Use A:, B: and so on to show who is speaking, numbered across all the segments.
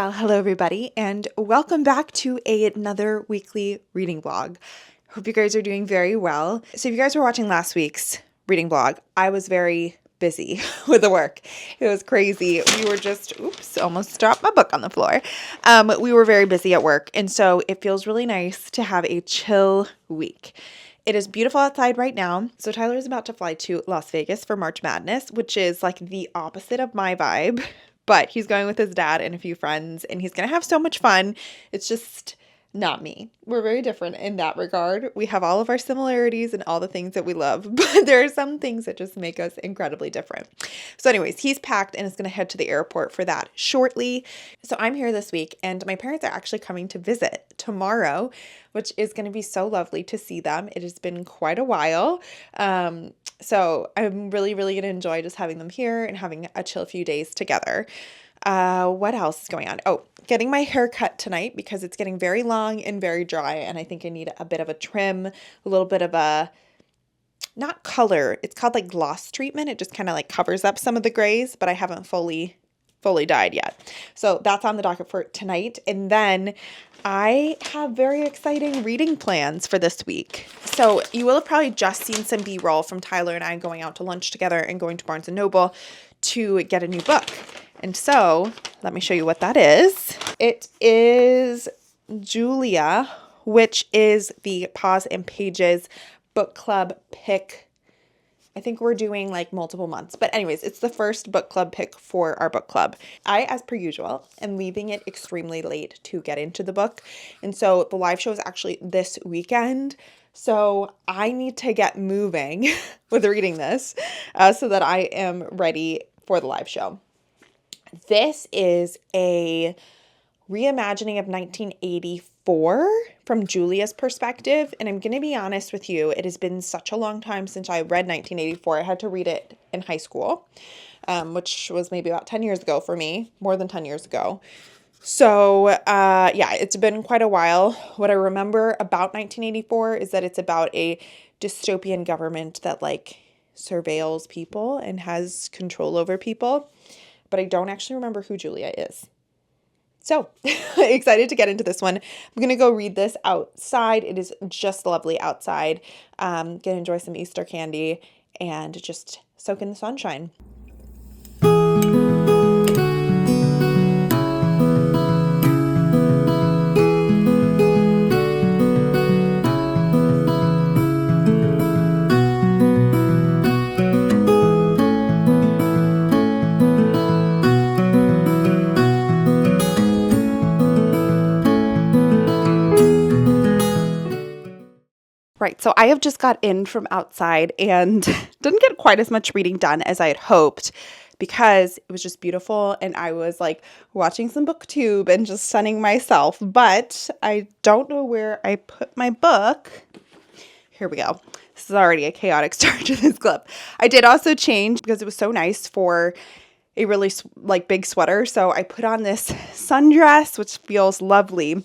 A: Well, hello everybody, and welcome back to another weekly reading vlog. Hope you guys are doing very well. So if you guys were watching last week's reading vlog, I was very busy with the work. It was crazy. We were just, almost dropped my book on the floor. We were very busy at work, and so it feels really nice to have a chill week. It is beautiful outside right now. So Tyler is about to fly to Las Vegas for March Madness, which is like the opposite of my vibe. But he's going with his dad and a few friends, and he's going to have so much fun. It's just not me. We're very different in that regard. We have all of our similarities and all the things that we love, but there are some things that just make us incredibly different. So anyways, he's packed and is going to head to the airport for that shortly. So I'm here this week, and my parents are actually coming to visit tomorrow, which is going to be so lovely to see them. It has been quite a while. So I'm really going to enjoy just having them here and having a chill few days together. What else is going on? Oh, getting my hair cut tonight because it's getting very long and very dry, and I think I need a bit of a trim, a little bit of a, not color, it's called like gloss treatment. It just kind of like covers up some of the grays, but I haven't fully dyed yet. So that's on the docket for tonight. And then I have very exciting reading plans for this week. So you will have probably just seen some B-roll from Tyler and I going out to lunch together and going to Barnes & Noble to get a new book. And so let me show you what that is. It is Julia, which is the Paws and Pages book club pick. I think we're doing like multiple months. But anyways, it's the first book club pick for our book club. I, as per usual, am leaving it extremely late to get into the book. And so the live show is actually this weekend. So I need to get moving with reading this so that I am ready for the live show. This is a reimagining of 1984 from Julia's perspective. And I'm going to be honest with you, it has been such a long time since I read 1984. I had to read it in high school, which was maybe about 10 years ago for me, more than 10 years ago. So, yeah, it's been quite a while. What I remember about 1984 is that it's about a dystopian government that like surveils people and has control over people. But I don't actually remember who Julia is. So excited to get into this one. I'm going to go read this outside. It is just lovely outside. Going to enjoy some Easter candy and just soak in the sunshine. Right, so I have just got in from outside and didn't get quite as much reading done as I had hoped because it was just beautiful and I was like watching some BookTube and just sunning myself, but I don't know where I put my book. Here we go. This is already a chaotic start to this clip. I did also change because it was so nice for a really like big sweater, so I put on this sundress, which feels lovely.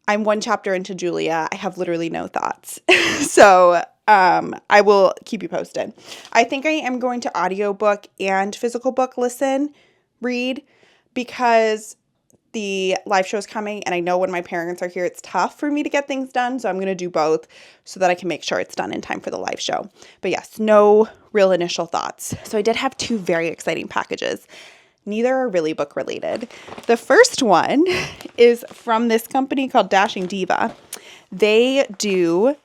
A: I'm one chapter into Julia. I have literally no thoughts. So I will keep you posted. I think I am going to audiobook and physical book read, because the live show is coming and I know when my parents are here, it's tough for me to get things done. So I'm going to do both so that I can make sure it's done in time for the live show. But yes, no real initial thoughts. So I did have two very exciting packages. Neither are really book related. The first one is from this company called Dashing Diva. They do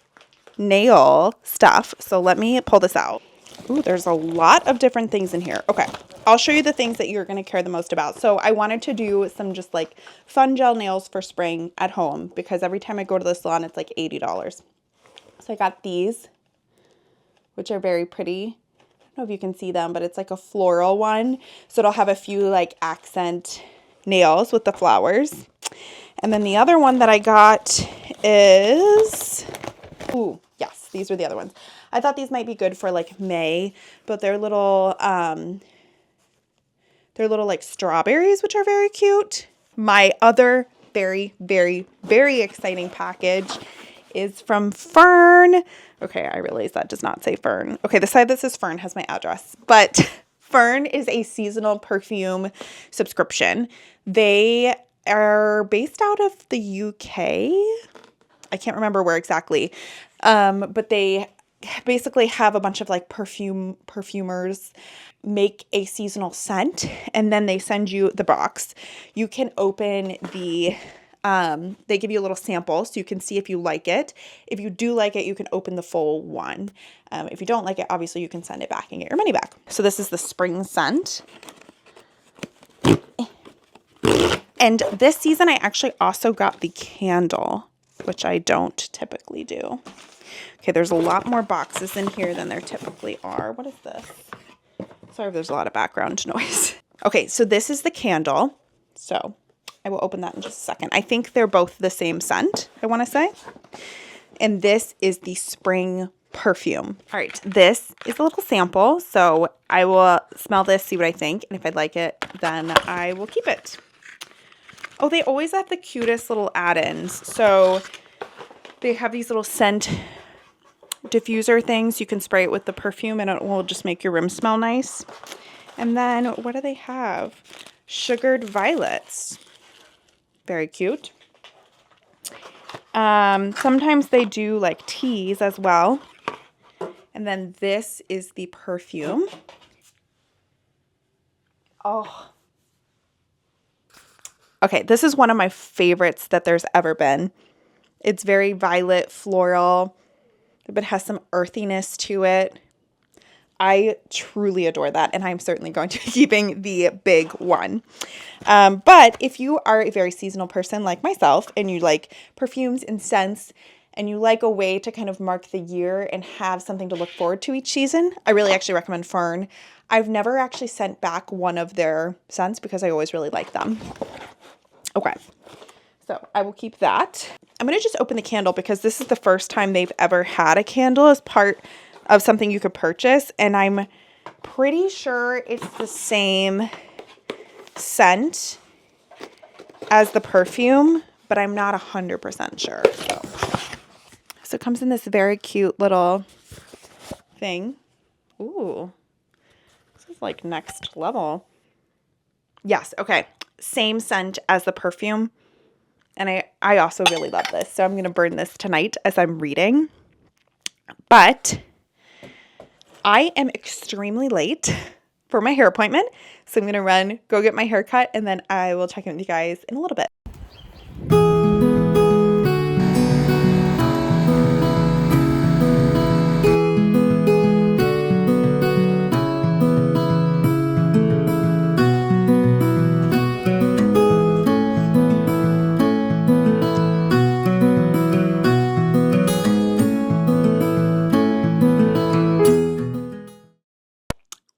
A: nail stuff. So let me pull this out. Ooh, there's a lot of different things in here. Okay, I'll show you the things that you're going to care the most about. So I wanted to do some just like fun gel nails for spring at home because every time I go to the salon, it's like $80. So I got these, which are very pretty. I don't know if you can see them, but it's like a floral one. So it'll have a few like accent nails with the flowers. And then the other one that I got is, ooh, yes, these were the other ones. I thought these might be good for like May, but they're little like strawberries, which are very cute. My other very exciting package is from Fern. Okay, I realize that does not say Fern. Okay, the side that says Fern has my address, but Fern is a seasonal perfume subscription. They are based out of the UK. I can't remember where exactly. But they basically have a bunch of like perfumers make a seasonal scent, and then they send you the box. You can open the they give you a little sample so you can see if you like it. If you do like it, you can open the full one. If you don't like it, obviously you can send it back and get your money back. So this is the spring scent. And this season I actually also got the candle, which I don't typically do. Okay, there's a lot more boxes in here than there typically are. What is this? Sorry if there's a lot of background noise. Okay, so this is the candle. So I will open that in just a second. I think they're both the same scent, I want to say. And this is the spring perfume. All right, this is a little sample. So I will smell this, see what I think. And if I like it, then I will keep it. Oh, they always have the cutest little add-ins. So they have these little scent diffuser things. You can spray it with the perfume and it will just make your room smell nice. And then what do they have? Sugared violets. Very cute. Sometimes they do like teas as well. And then this is the perfume. Oh. Okay, this is one of my favorites that there's ever been. It's very violet, floral, but has some earthiness to it. I truly adore that, and I'm certainly going to be keeping the big one. But if you are a very seasonal person like myself, and you like perfumes and scents, and you like a way to kind of mark the year and have something to look forward to each season, I really actually recommend Fern. I've never actually sent back one of their scents because I always really like them. Okay, so I will keep that. I'm going to just open the candle because this is the first time they've ever had a candle as part of something you could purchase. And I'm pretty sure it's the same scent as the perfume, but I'm not 100% sure. So it comes in this very cute little thing. Ooh, this is like next level. Yes, okay. Same scent as the perfume. And I also really love this. So I'm going to burn this tonight as I'm reading. But I am extremely late for my hair appointment. So I'm going to go get my hair cut, and then I will check in with you guys in a little bit.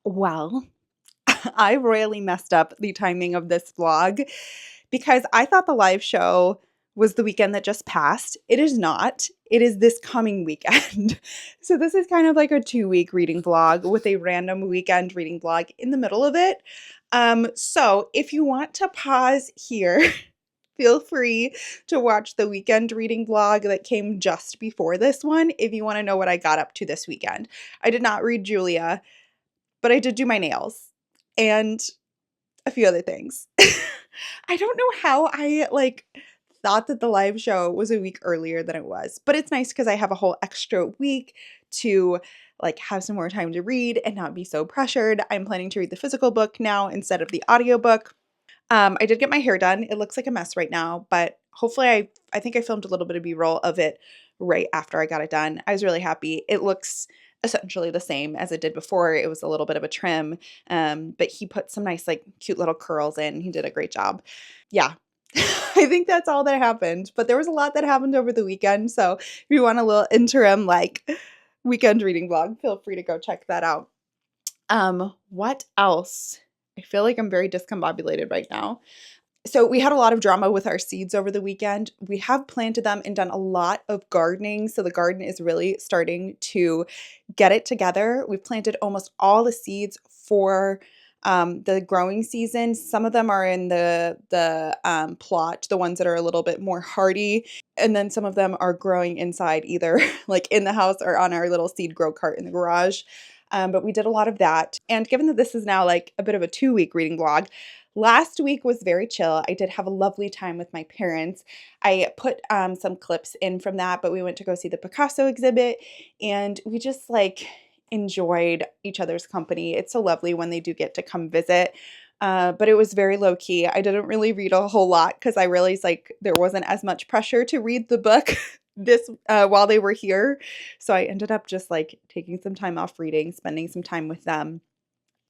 A: Well, I royally messed up the timing of this vlog because I thought the live show was the weekend that just passed. It is not. It is this coming weekend. So this is kind of like a 2-week reading vlog with a random weekend reading vlog in the middle of it. So if you want to pause here, feel free to watch the weekend reading vlog that came just before this one if you want to know what I got up to this weekend. I did not read Julia, but I did do my nails and a few other things. I don't know how I thought that the live show was a week earlier than it was, but it's nice because I have a whole extra week to have some more time to read and not be so pressured. I'm planning to read the physical book now instead of the audiobook. I did get my hair done. It looks like a mess right now, but hopefully I think I filmed a little bit of B-roll of it right after I got it done. I was really happy. It looks essentially the same as it did before. It was a little bit of a trim, but he put some nice cute little curls in. He did a great job. Yeah. I think that's all that happened, but there was a lot that happened over the weekend. So if you want a little interim weekend reading vlog, feel free to go check that out. What else? I feel like I'm very discombobulated right now. So we had a lot of drama with our seeds over the weekend. We have planted them and done a lot of gardening. So the garden is really starting to get it together. We've planted almost all the seeds for the growing season. Some of them are in the plot, the ones that are a little bit more hardy. And then some of them are growing inside either in the house or on our little seed grow cart in the garage. But we did a lot of that. And given that this is now like a bit of a 2-week reading vlog, last week was very chill. I did have a lovely time with my parents. I put some clips in from that, but we went to go see the Picasso exhibit and we just like enjoyed each other's company. It's so lovely when they do get to come visit. But it was very low key. I didn't really read a whole lot because I realized like there wasn't as much pressure to read the book this while they were here. So I ended up just like taking some time off reading, spending some time with them.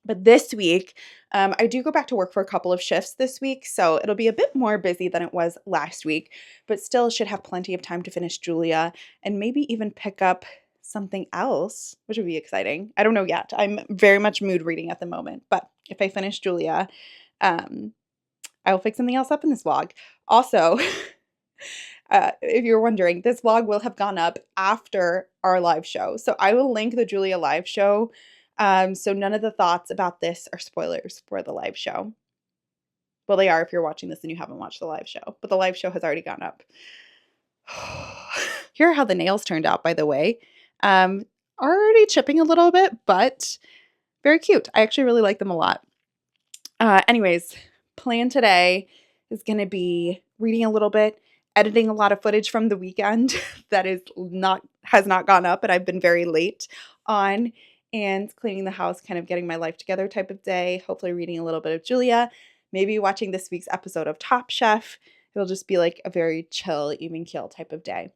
A: But this week, I do go back to work for a couple of shifts this week, so it'll be a bit more busy than it was last week, but still should have plenty of time to finish Julia and maybe even pick up something else, which would be exciting. I don't know yet. I'm very much mood reading at the moment, but if I finish Julia, I will pick something else up in this vlog. Also, if you're wondering, this vlog will have gone up after our live show. So I will link the Julia live show. So none of the thoughts about this are spoilers for the live show. Well, they are if you're watching this and you haven't watched the live show, but the live show has already gone up. Here are how the nails turned out, by the way. Already chipping a little bit, but very cute. I actually really like them a lot. Anyways, plan today is going to be reading a little bit, editing a lot of footage from the weekend that has not gone up and I've been very late on, and cleaning the house, kind of getting my life together type of day, hopefully reading a little bit of Julia, maybe watching this week's episode of Top Chef. It'll just be like a very chill, even keel type of day.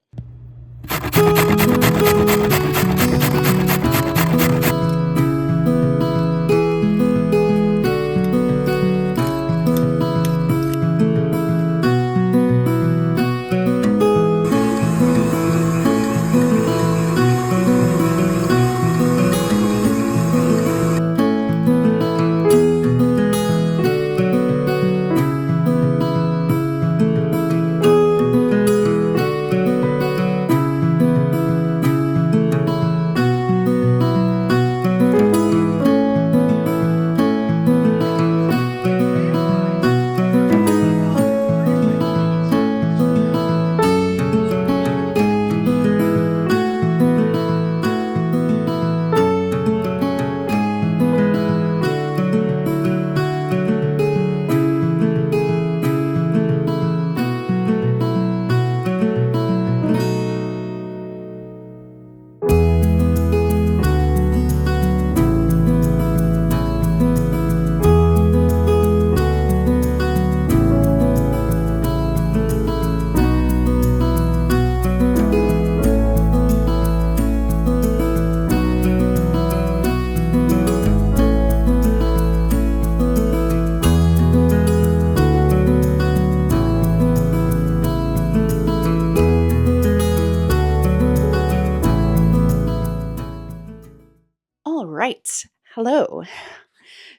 A: Right. Hello.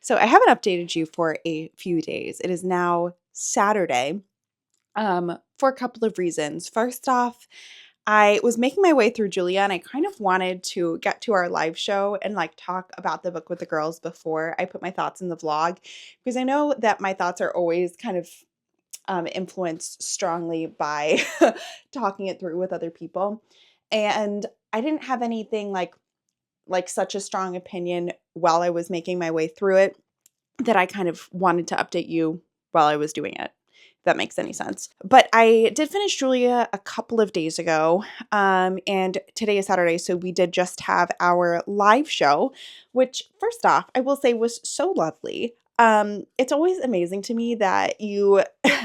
A: So I haven't updated you for a few days. It is now Saturday, for a couple of reasons. First off, I was making my way through Julia and I kind of wanted to get to our live show and like talk about the book with the girls before I put my thoughts in the vlog, because I know that my thoughts are always kind of influenced strongly by talking it through with other people. And I didn't have anything like such a strong opinion while I was making my way through it that I kind of wanted to update you while I was doing it, if that makes any sense. But I did finish Julia a couple of days ago, and today is Saturday, so we did just have our live show, which first off, I will say was so lovely. It's always amazing to me that you,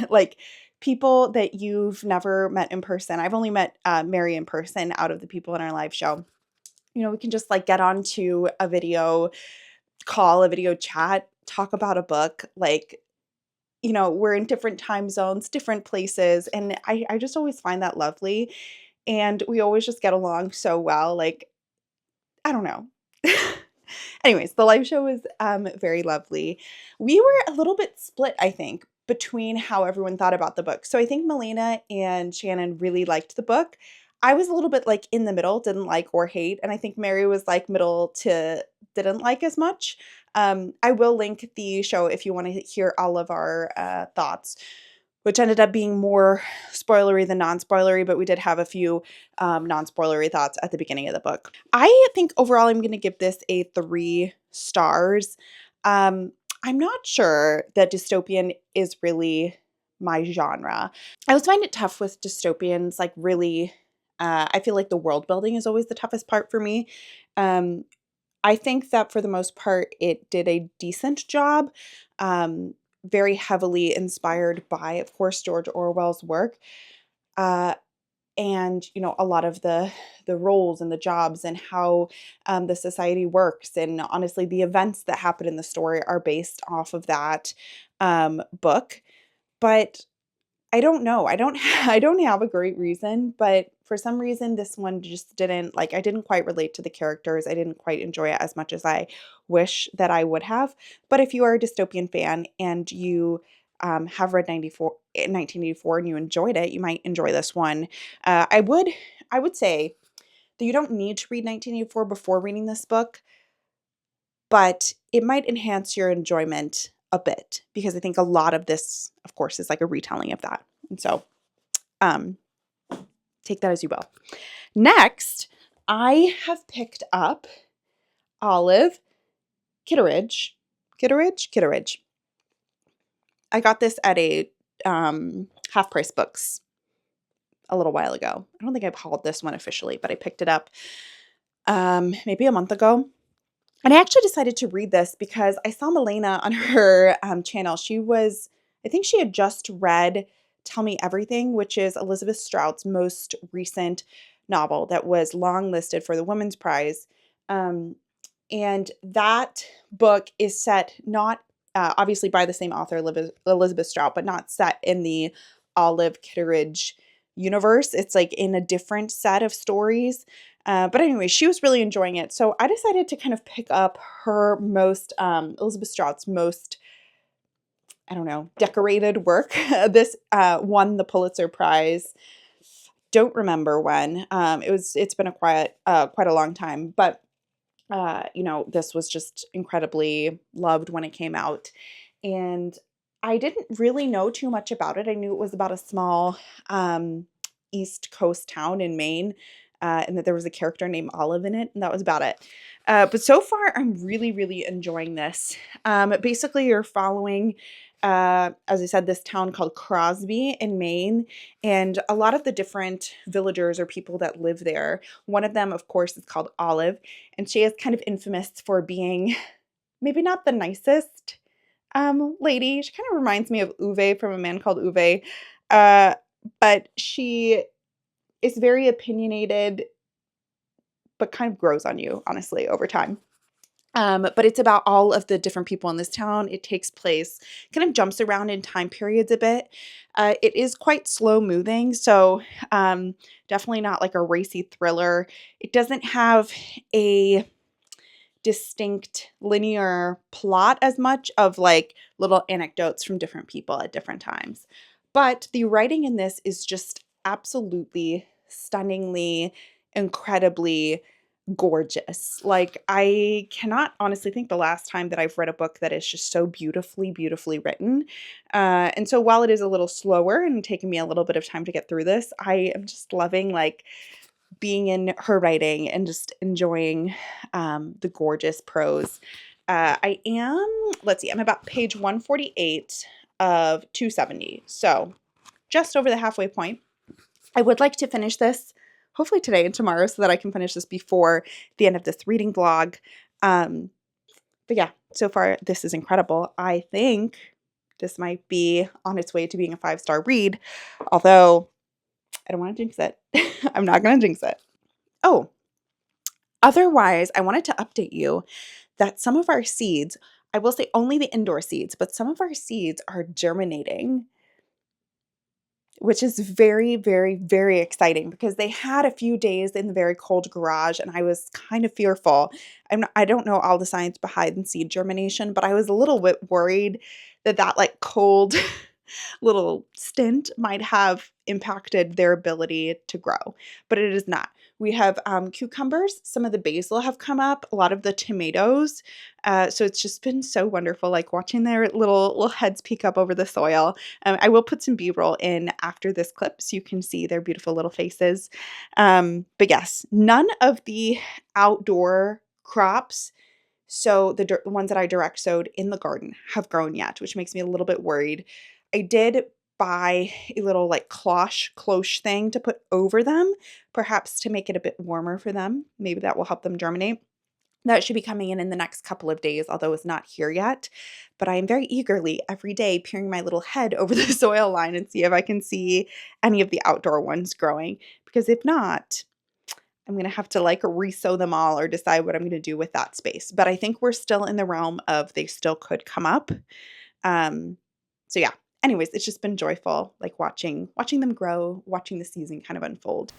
A: like, people that you've never met in person. I've only met Mary in person out of the people in our live show. You know, we can just like get onto a video call, a video chat, talk about a book. Like, you know, we're in different time zones, different places. And I just always find that lovely. And we always just get along so well. Like, I don't know. Anyways, the live show was very lovely. We were a little bit split, I think, between how everyone thought about the book. So I think Melina and Shannon really liked the book. I was a little bit like in the middle, didn't like or hate. And I think Mary was like middle to didn't like as much. I will link the show if you want to hear all of our thoughts. which ended up being more spoilery than non-spoilery, but we did have a few non-spoilery thoughts at the beginning of the book. I think overall I'm going to give this a 3 stars. I'm not sure that dystopian is really my genre. I always find it tough with dystopians, like really, I feel like the world building is always the toughest part for me. I think that for the most part, it did a decent job. Very heavily inspired by, of course, George Orwell's work. Uh, and a lot of the roles and the jobs and how the society works, and honestly the events that happen in the story are based off of that book. But I don't know. I don't I don't have a great reason, but for some reason this one just didn't, like, I didn't quite relate to the characters. I didn't quite enjoy it as much as I wish that I would have. But if you are a dystopian fan and you have read 1984 and you enjoyed it, you might enjoy this one. I would say that you don't need to read 1984 before reading this book, but it might enhance your enjoyment a bit, because I think a lot of this, of course, is like a retelling of that. And so um, take that as you will. Next, I have picked up Olive Kitteridge. Kitteridge. I got this at a Half Price Books a little while ago. I don't think I've hauled this one officially, but I picked it up maybe a month ago. And I actually decided to read this because I saw Milena on her channel. I think she had just read Tell Me Everything, which is Elizabeth Strout's most recent novel that was longlisted for the Women's Prize. And that book is set not obviously by the same author, Elizabeth Strout, but not set in the Olive Kitteridge universe. It's like in a different set of stories. But anyway, she was really enjoying it. So I decided to kind of pick up her Elizabeth Strout's most, I don't know, decorated work. This won the Pulitzer Prize. Don't remember when. It's been quite a long time, but this was just incredibly loved when it came out. And I didn't really know too much about it. I knew it was about a small East Coast town in Maine, and that there was a character named Olive in it, and that was about it. But so far, I'm really, really enjoying this. Basically, you're following, as I said, this town called Crosby in Maine, and a lot of the different villagers or people that live there. One of them, of course, is called Olive, and she is kind of infamous for being maybe not the nicest lady. She kind of reminds me of Uwe from A Man Called Uwe. But she is very opinionated, but kind of grows on you, honestly, over time. But it's about all of the different people in this town. It takes place, kind of jumps around in time periods a bit. It is quite slow moving, so definitely not like a racy thriller. It doesn't have a distinct linear plot as much of like little anecdotes from different people at different times. But the writing in this is just absolutely stunningly, incredibly gorgeous. Like, I cannot honestly think the last time that I've read a book that is just so beautifully, beautifully written. And so while it is a little slower and taking me a little bit of time to get through this, I am just loving like being in her writing and just enjoying the gorgeous prose. I'm about page 148 of 270. So just over the halfway point. I would like to finish this hopefully today and tomorrow so that I can finish this before the end of this reading vlog. But yeah, so far this is incredible. I think this might be on its way to being a 5-star read, although I don't want to jinx it. I'm not going to jinx it. Oh, otherwise, I wanted to update you that some of our seeds, I will say only the indoor seeds, but some of our seeds are germinating, which is very, very, very exciting because they had a few days in the very cold garage and I was kind of fearful. I don't know all the science behind seed germination, but I was a little bit worried that like cold little stint might have impacted their ability to grow, but it is not. We have cucumbers. Some of the basil have come up, a lot of the tomatoes. So it's just been so wonderful, like watching their little heads peek up over the soil. I will put some B-roll in after this clip so you can see their beautiful little faces. But yes, none of the outdoor crops, so the ones that I direct sowed in the garden, have grown yet, which makes me a little bit worried. I did buy a little like cloche thing to put over them, perhaps to make it a bit warmer for them. Maybe that will help them germinate. That should be coming in the next couple of days, although it's not here yet. But I am very eagerly every day peering my little head over the soil line and see if I can see any of the outdoor ones growing. Because if not, I'm going to have to like resow them all or decide what I'm going to do with that space. But I think we're still in the realm of they still could come up. So yeah. Anyways, it's just been joyful, like watching them grow, watching the season kind of unfold.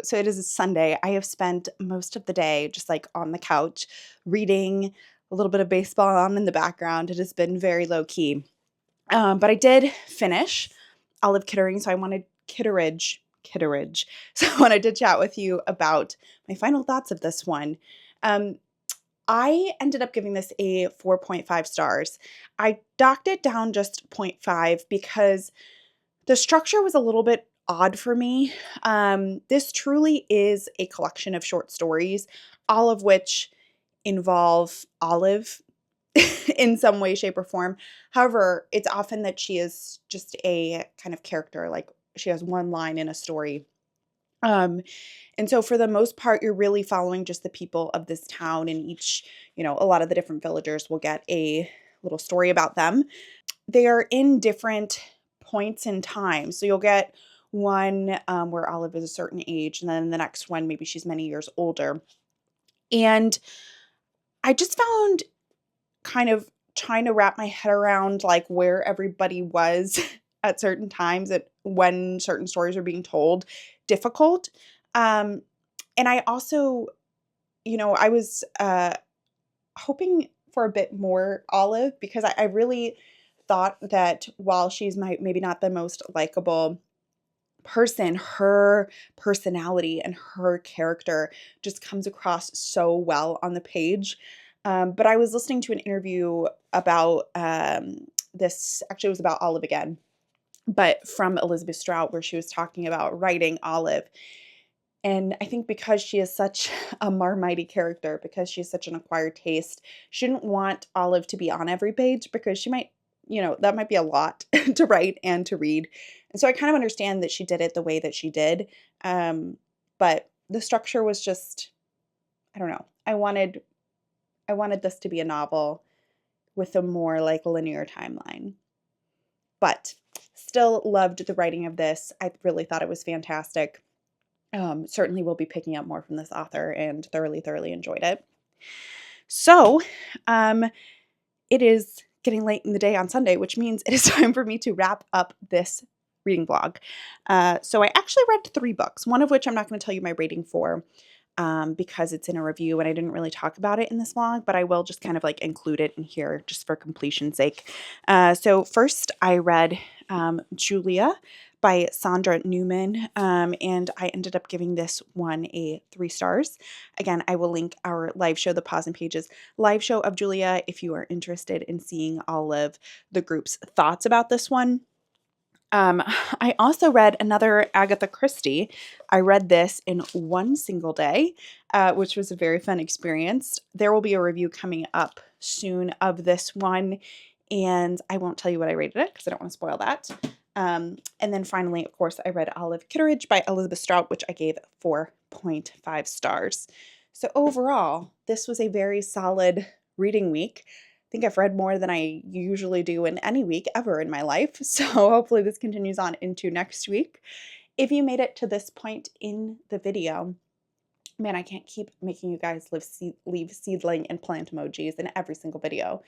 A: So it is a Sunday. I have spent most of the day just like on the couch reading, a little bit of baseball on in the background. It has been very low key. But I did finish Olive Kitteridge, so I wanted Kitteridge. So I wanted to chat with you about my final thoughts of this one. I ended up giving this a 4.5 stars. I docked it down just 0.5 because the structure was a little bit odd for me. This truly is a collection of short stories, all of which involve Olive in some way, shape, or form. However, it's often that she is just a kind of character, like she has one line in a story. And so for the most part, you're really following just the people of this town, and each, a lot of the different villagers will get a little story about them. They are in different points in time. So you'll get one where Olive is a certain age, and then the next one, maybe she's many years older. And I just found kind of trying to wrap my head around like where everybody was at certain times when certain stories are being told difficult. And I also, I was hoping for a bit more Olive because I really thought that while she's maybe not the most likable person, her personality and her character just comes across so well on the page. But I was listening to an interview about this, actually it was about Olive again, but from Elizabeth Strout, where she was talking about writing Olive. And I think because she is such a Marmite character, because she has such an acquired taste, she didn't want Olive to be on every page because she might, that might be a lot to write and to read. And so I kind of understand that she did it the way that she did. But the structure was just, I don't know. I wanted this to be a novel with a more like linear timeline. But still loved the writing of this. I really thought it was fantastic. Certainly will be picking up more from this author and thoroughly enjoyed it. So it is getting late in the day on Sunday, which means it is time for me to wrap up this reading vlog. So I actually read 3 books, one of which I'm not going to tell you my rating for because it's in a review and I didn't really talk about it in this vlog, but I will just kind of like include it in here just for completion's sake. So first I read Julia by Sandra Newman, and I ended up giving this one a 3 stars. Again, I will link our live show, the Pause and Pages live show of Julia, if you are interested in seeing all of the group's thoughts about this one. I also read another Agatha Christie. I read this in one single day, which was a very fun experience. There will be a review coming up soon of this one, and I won't tell you what I rated it because I don't want to spoil that. And then finally, of course, I read Olive Kitteridge by Elizabeth Strout, which I gave 4.5 stars. So overall, this was a very solid reading week. I think I've read more than I usually do in any week ever in my life. So hopefully this continues on into next week. If you made it to this point in the video, man, I can't keep making you guys leave seedling and plant emojis in every single video.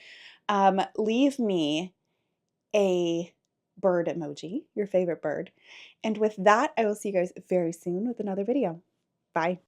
A: Leave me a bird emoji, your favorite bird. And with that, I will see you guys very soon with another video. Bye.